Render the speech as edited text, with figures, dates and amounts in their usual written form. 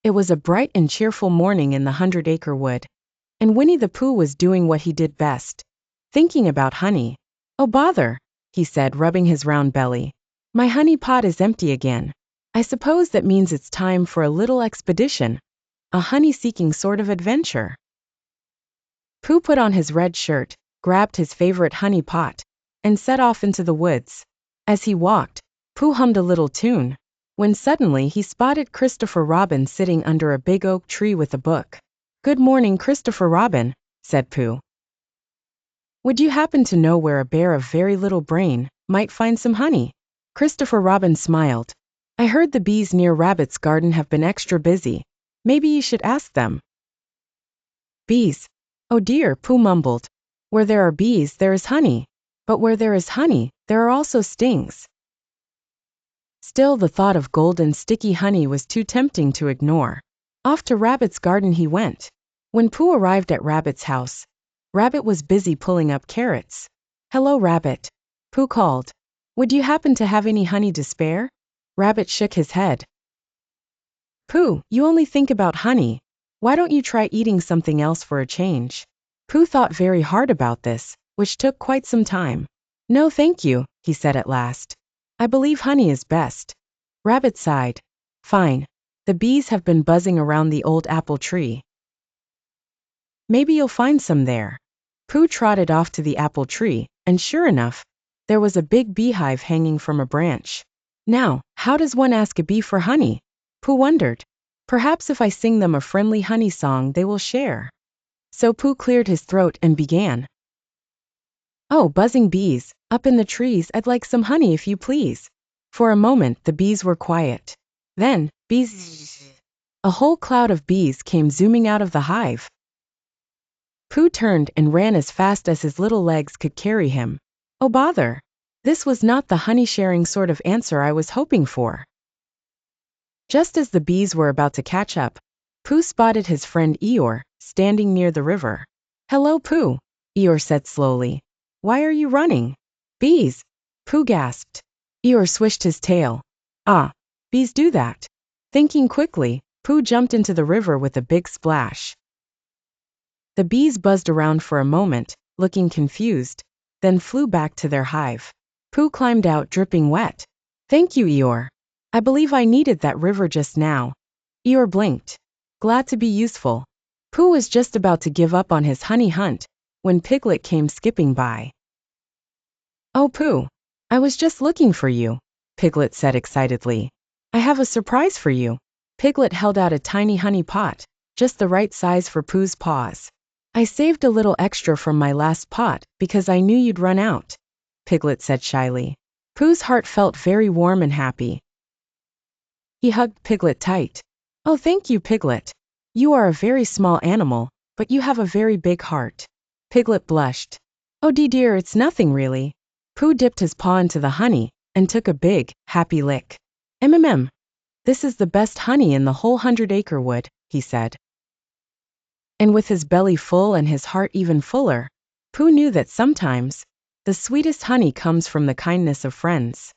It was a bright and cheerful morning in the Hundred Acre Wood, and Winnie-the-Pooh was doing what he did best, thinking about honey. "Oh bother," he said, rubbing his round belly. "My honey pot is empty again. I suppose that means it's time for a little expedition, a honey-seeking sort of adventure." Pooh put on his red shirt, grabbed his favorite honey pot, and set off into the woods. As he walked, Pooh hummed a little tune, when suddenly he spotted Christopher Robin sitting under a big oak tree with a book. "Good morning, Christopher Robin," said Pooh. "Would you happen to know where a bear of very little brain might find some honey?" Christopher Robin smiled. "I heard the bees near Rabbit's garden have been extra busy. Maybe you should ask them." "Bees? Oh dear," Pooh mumbled. "Where there are bees, there is honey. But where there is honey, there are also stings." Still, the thought of golden sticky honey was too tempting to ignore. Off to Rabbit's garden he went. When Pooh arrived at Rabbit's house, Rabbit was busy pulling up carrots. "Hello, Rabbit," Pooh called. "Would you happen to have any honey to spare?" Rabbit shook his head. "Pooh, you only think about honey. Why don't you try eating something else for a change?" Pooh thought very hard about this, which took quite some time. "No thank you," he said at last. "I believe honey is best." Rabbit sighed. "Fine. The bees have been buzzing around the old apple tree. Maybe you'll find some there." Pooh trotted off to the apple tree, and sure enough, there was a big beehive hanging from a branch. Now, how does one ask a bee for honey? Pooh wondered. Perhaps if I sing them a friendly honey song they will share. So Pooh cleared his throat and began. "Oh, buzzing bees, up in the trees, I'd like some honey if you please." For a moment the bees were quiet. Then, a whole cloud of bees came zooming out of the hive. Pooh turned and ran as fast as his little legs could carry him. Oh bother! This was not the honey-sharing sort of answer I was hoping for. Just as the bees were about to catch up, Pooh spotted his friend Eeyore, standing near the river. "Hello, Pooh," Eeyore said slowly. "Why are you running?" "Bees," Pooh gasped. Eeyore swished his tail. "Ah, bees do that." Thinking quickly, Pooh jumped into the river with a big splash. The bees buzzed around for a moment, looking confused, then flew back to their hive. Pooh climbed out dripping wet. "Thank you, Eeyore. I believe I needed that river just now." Eeyore blinked. Glad to be useful. Pooh was just about to give up on his honey hunt, when Piglet came skipping by. "Oh Pooh, I was just looking for you," Piglet said excitedly. "I have a surprise for you." Piglet held out a tiny honey pot, just the right size for Pooh's paws. "I saved a little extra from my last pot because I knew you'd run out," Piglet said shyly. Pooh's heart felt very warm and happy. He hugged Piglet tight. "Oh, thank you, Piglet. You are a very small animal, but you have a very big heart." Piglet blushed. "Oh dear, it's nothing really." Pooh dipped his paw into the honey and took a big, happy lick. "Mmm. This is the best honey in the whole 100-acre wood," he said. And with his belly full and his heart even fuller, Pooh knew that sometimes the sweetest honey comes from the kindness of friends.